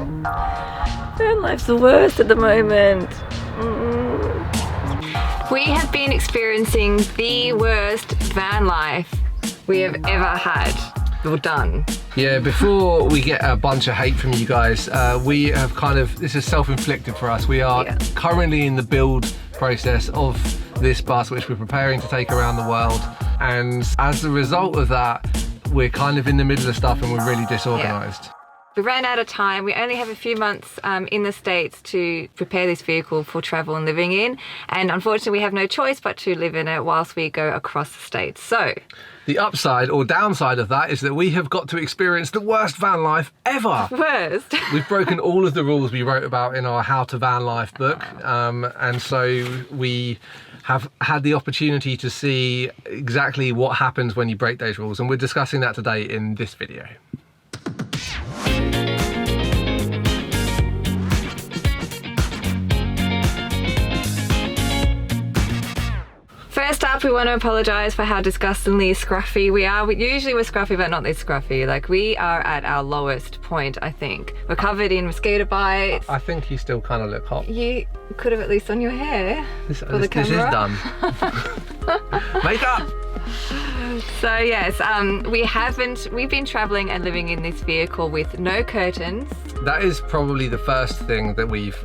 Van life's the worst at the moment. We have been experiencing the worst van life we have ever had or done. Yeah, before we get a bunch of hate from you guys, we have this is self-inflicted for us. We are currently in the build process of this bus, which we're preparing to take around the world. And as a result of that, we're kind of in the middle of stuff and we're really disorganized. Yeah. We ran out of time. We only have a few months in the States to prepare this vehicle for travel and living in. And unfortunately, we have no choice but to live in it whilst we go across the States. So the upside or downside of that is that we have got to experience the worst van life ever. Worst. We've broken all of the rules we wrote about in our How to Van Life book. And so we have had the opportunity to see exactly what happens when you break those rules. And we're discussing that today in this video. First up, we want to apologise for how disgustingly scruffy we are. Usually we're scruffy, but not this scruffy. Like, we are at our lowest point, I think. We're covered in mosquito bites. I think you still kind of look hot. You could have at least done your hair for the camera. This is done. Makeup! So yes, we've been travelling and living in this vehicle with no curtains. That is probably the first thing that we've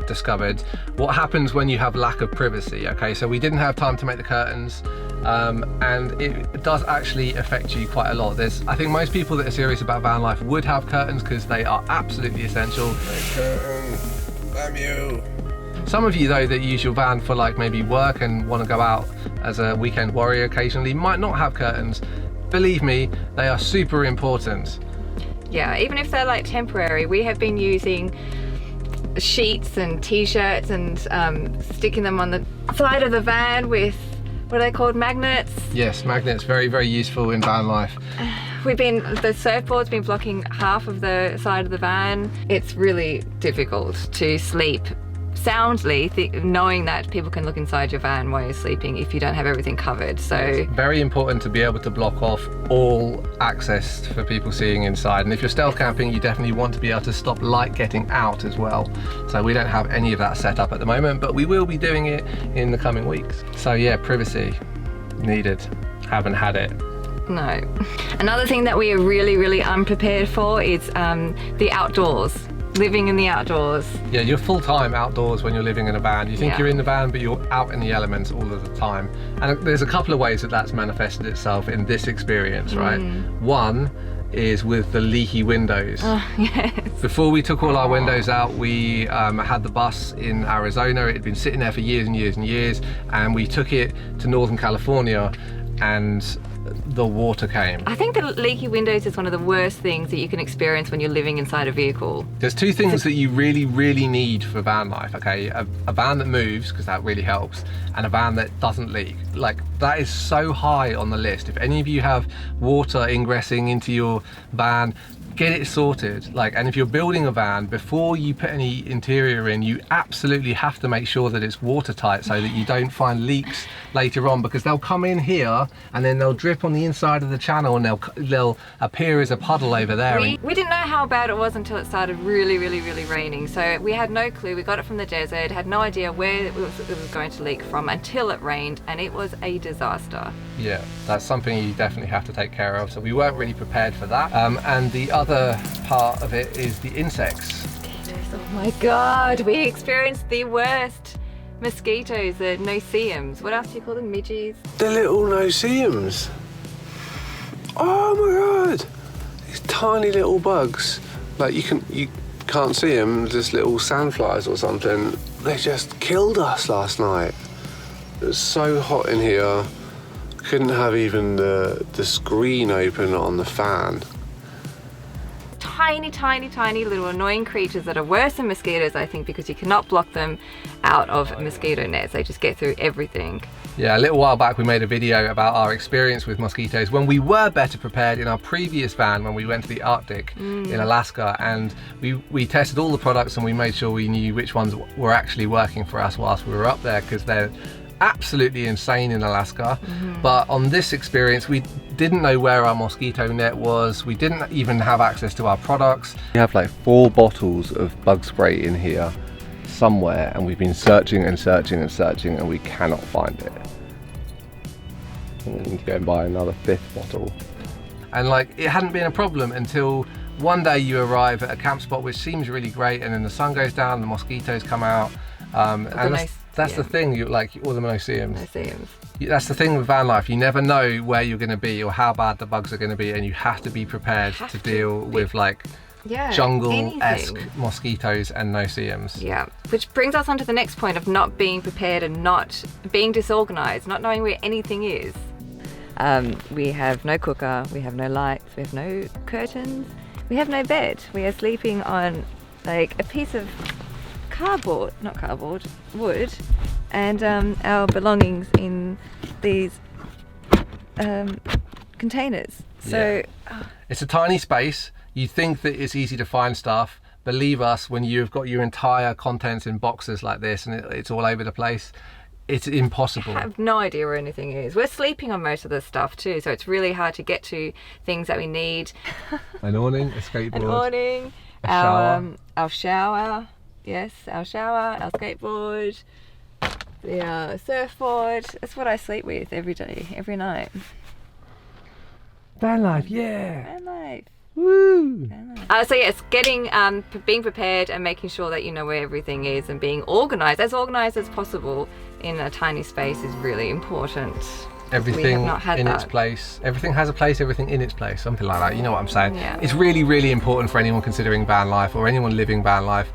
discovered. What happens when you have lack of privacy, okay? So we didn't have time to make the curtains, and it does actually affect you quite a lot. I think most people that are serious about van life would have curtains because they are absolutely essential. Curtains, damn you. Some of you though that use your van for like maybe work and want to go out as a weekend warrior occasionally might not have curtains. Believe me, they are super important. Yeah, even if they're like temporary, we have been using sheets and t-shirts and sticking them on the side of the van with, what are they called, magnets? Yes, magnets, very, very useful in van life. The surfboard's been blocking half of the side of the van. It's really difficult to sleep soundly, knowing that people can look inside your van while you're sleeping if you don't have everything covered. So it's very important to be able to block off all access for people seeing inside, and if you're stealth camping you definitely want to be able to stop light getting out as well. So we don't have any of that set up at the moment, but we will be doing it in the coming weeks. So yeah, privacy needed. Haven't had it. No. Another thing that we are really, really unprepared for is the outdoors. Living in the outdoors. Yeah, you're full-time outdoors when you're living in a van. You think you're in the van, but you're out in the elements all of the time. And there's a couple of ways that that's manifested itself in this experience, right? One is with the leaky windows. Oh, yes. Before we took all our windows out, we had the bus in Arizona. It had been sitting there for years and years and years, and we took it to Northern California, and the water came. I think the leaky windows is one of the worst things that you can experience when you're living inside a vehicle. There's two things that you really, really need for van life, okay? A van that moves, because that really helps, and a van that doesn't leak. Like, that is so high on the list. If any of you have water ingressing into your van, get it sorted. And if you're building a van, before you put any interior in, you absolutely have to make sure that it's watertight so that you don't find leaks later on, because they'll come in here and then they'll drip on the inside of the channel and they'll appear as a puddle over there. We didn't know how bad it was until it started really, really, really raining. So we had no clue. We got it from the desert, had no idea where it was going to leak from until it rained, and it was a disaster. Yeah, that's something you definitely have to take care of. So we weren't really prepared for that. And the other part of it is the insects. Mosquitoes, oh my God. We experienced the worst mosquitoes, the no-see-ums. What else do you call them, midgies? The little no-see-ums. Oh my God. These tiny little bugs. Like you can't see them, just little sandflies or something. They just killed us last night. It was so hot in here. Couldn't have even the screen open on the fan. Tiny, tiny, tiny little annoying creatures that are worse than mosquitoes, I think, because you cannot block them out of mosquito nets. They just get through everything. Yeah, a little while back we made a video about our experience with mosquitoes when we were better prepared in our previous van when we went to the Arctic in Alaska, and we tested all the products and we made sure we knew which ones were actually working for us whilst we were up there, because they're absolutely insane in Alaska. But on this experience, we didn't know where our mosquito net was. We didn't even have access to our products. We have like 4 bottles of bug spray in here somewhere, and we've been searching and searching and searching, and we cannot find it. And we need to go and buy another 5th bottle. And like, it hadn't been a problem until one day you arrive at a camp spot which seems really great, and then the sun goes down, the mosquitoes come out, and that's the thing, you like all the no-see-ums. That's the thing with van life, you never know where you're going to be or how bad the bugs are going to be, and you have to be prepared to deal with like jungle-esque mosquitoes and no-see-ums. Yeah, which brings us on to the next point of not being prepared and not being disorganized, not knowing where anything is. We have no cooker, we have no lights, we have no curtains, we have no bed. We are sleeping on like a piece of wood, and our belongings in these containers. So it's a tiny space. You think that it's easy to find stuff. Believe us, when you've got your entire contents in boxes like this and it's all over the place, it's impossible. I have no idea where anything is. We're sleeping on most of the stuff too, so it's really hard to get to things that we need. An awning, a skateboard, an awning, our shower, yes, our skateboard, the surfboard. That's what I sleep with every day, every night. Van life, yeah. Van life. Woo! So yes, being prepared and making sure that you know where everything is, and being organized as possible in a tiny space is really important. Everything in its place. Everything has a place, everything in its place, something like that. You know what I'm saying? Yeah. It's really, really important for anyone considering van life or anyone living van life,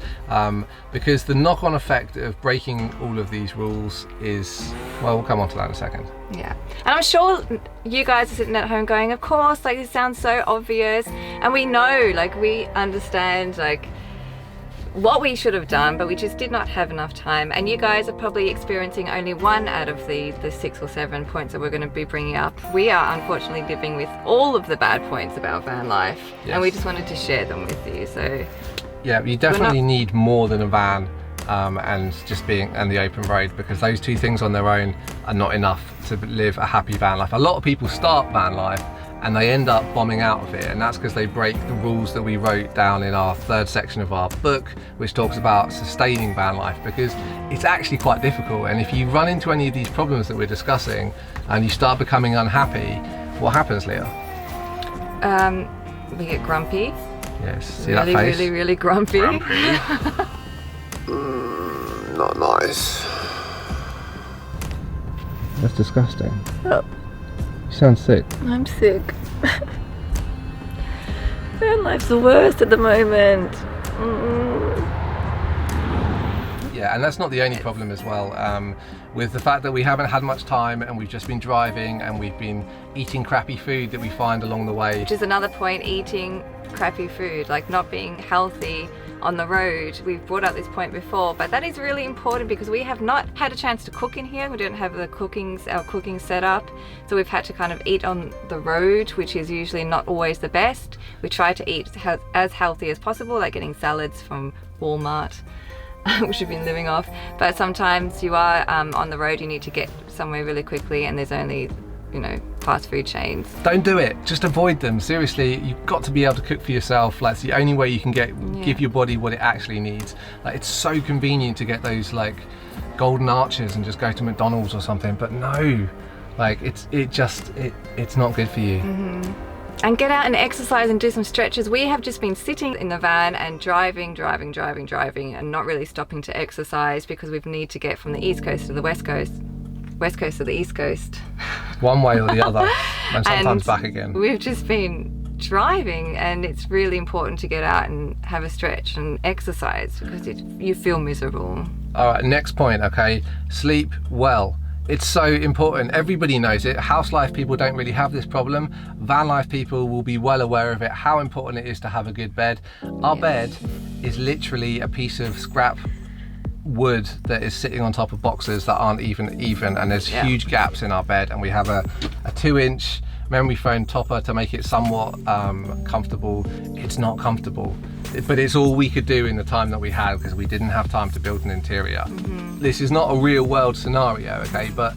because the knock-on effect of breaking all of these rules is, well, we'll come on to that in a second. Yeah, and I'm sure you guys are sitting at home going, of course, like, this sounds so obvious, and we know, like, we understand, like, what we should have done, but we just did not have enough time. And you guys are probably experiencing only one out of the 6 or 7 points that we're going to be bringing up. We are unfortunately living with all of the bad points about van life, and we just wanted to share them with you. So yeah, you definitely need more than a van and just being and the open road, because those 2 things on their own are not enough to live a happy van life. A lot of people start van life and they end up bombing out of it, and that's because they break the rules that we wrote down in our 3rd section of our book, which talks about sustaining van life, because it's actually quite difficult. And if you run into any of these problems that we're discussing and you start becoming unhappy, what happens, Leah? We get grumpy. Yes, see really, that face? Really, really grumpy. Not nice. That's disgusting. Oh, You sound sick. I'm sick. Van life's the worst at the moment. Yeah, and that's not the only problem as well. With the fact that we haven't had much time and we've just been driving and we've been eating crappy food that we find along the way. Which is another point, eating crappy food, like not being healthy on the road. We've brought up this point before, but that is really important because we have not had a chance to cook in here. We don't have our cooking set up, so we've had to kind of eat on the road, which is usually not always the best. We try to eat as healthy as possible, like getting salads from Walmart, which we've been living off. But sometimes you are on the road, you need to get somewhere really quickly, and there's only, you know, fast food chains. Don't do it. Just avoid them. Seriously, you've got to be able to cook for yourself. Like, it's the only way you can give your body what it actually needs. Like, it's so convenient to get those like golden arches and just go to McDonald's or something, but no, like it's not good for you. And get out and exercise and do some stretches. We have just been sitting in the van and driving and not really stopping to exercise because we need to get from the East Coast to the West Coast to the East Coast. One way or the other, and sometimes back again. We've just been driving, and it's really important to get out and have a stretch and exercise because you feel miserable. All right, next point, okay? Sleep well. It's so important. Everybody knows it. House life people don't really have this problem. Van life people will be well aware of it, how important it is to have a good bed. Our bed is literally a piece of scrap wood that is sitting on top of boxes that aren't even, and there's huge gaps in our bed, and we have a 2-inch memory foam topper to make it somewhat comfortable. It's not comfortable. but it's all we could do in the time that we had because we didn't have time to build an interior. This is not a real world scenario, okay, but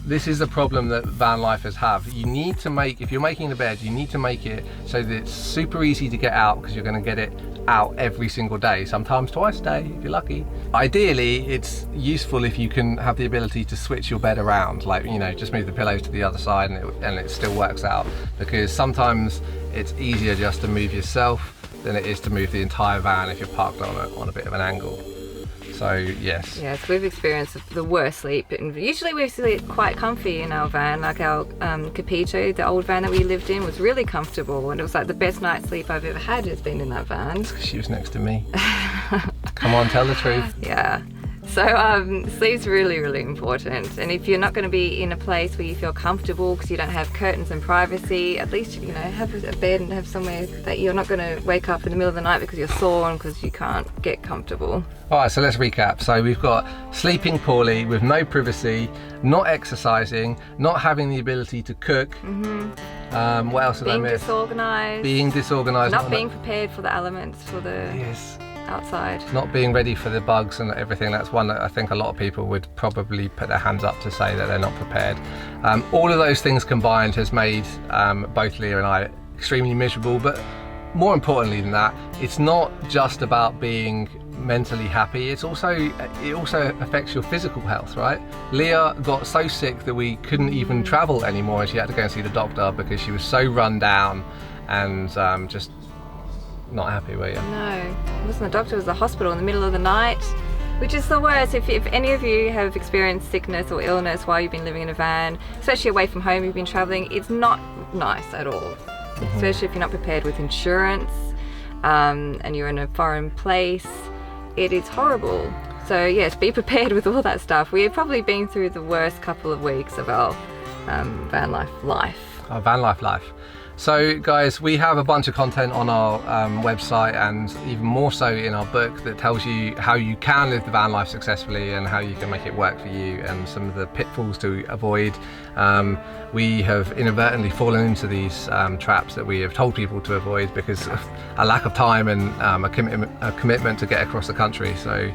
this is the problem that van lifers have. You need to make, if you're making the bed, you need to make it so that it's super easy to get out because you're going to get it out every single day, sometimes twice a day if you're lucky. Ideally, it's useful if you can have the ability to switch your bed around, like, you know, just move the pillows to the other side and it still works out, because sometimes it's easier just to move yourself than it is to move the entire van if you're parked on a bit of an angle. So yes. Yes, we've experienced the worst sleep, and usually we sleep quite comfy in our van. Like our Capito, the old van that we lived in, was really comfortable, and it was like the best night's sleep I've ever had has been in that van. She was next to me. Come on, tell the truth. Yeah. So sleep's really, really important, and if you're not going to be in a place where you feel comfortable because you don't have curtains and privacy, at least, you know, have a bed and have somewhere that you're not going to wake up in the middle of the night because you're sore and because you can't get comfortable. All right, so let's recap. So we've got sleeping poorly with no privacy, not exercising, not having the ability to cook. What else did I miss? Being disorganized. Not being prepared for the elements, for the outside. Not being ready for the bugs and everything. That's one that I think a lot of people would probably put their hands up to say that they're not prepared. All of those things combined has made both Leah and I extremely miserable, but more importantly than that, it's not just about being mentally happy, it also affects your physical health, right? Leah got so sick that we couldn't even travel anymore, and she had to go and see the doctor because she was so run down and just not happy, were you? No, it wasn't the doctor, it was the hospital in the middle of the night, which is the worst. If any of you have experienced sickness or illness while you've been living in a van, especially away from home, you've been traveling, it's not nice at all. Especially if you're not prepared with insurance and you're in a foreign place. It is horrible. So yes, be prepared with all that stuff. We have probably been through the worst couple of weeks of our van life. Our van life. So guys, we have a bunch of content on our website, and even more so in our book, that tells you how you can live the van life successfully and how you can make it work for you, and some of the pitfalls to avoid. We have inadvertently fallen into these traps that we have told people to avoid because of a lack of time and a commitment to get across the country. So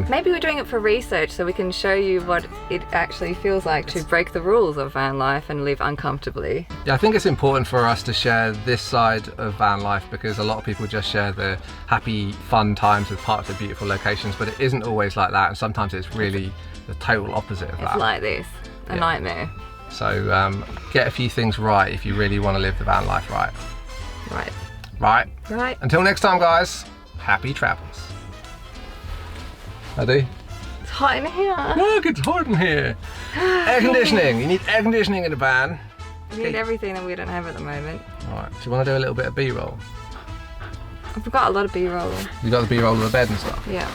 maybe we're doing it for research so we can show you what it actually feels like to break the rules of van life and live uncomfortably. Yeah, I think it's important for us to share this side of van life because a lot of people just share the happy, fun times with parts of beautiful locations, but it isn't always like that, and sometimes it's really the total opposite of that. It's like this, a nightmare. So get a few things right if you really want to live the van life right. Right. Until next time, guys, happy travels. Ready? It's hot in here. Look, it's hot in here. Air conditioning. You need air conditioning in the van. We need everything that we don't have at the moment. Alright, do you want to do a little bit of B-roll? I've got a lot of B-roll. You got the B-roll of the bed and stuff? Yeah.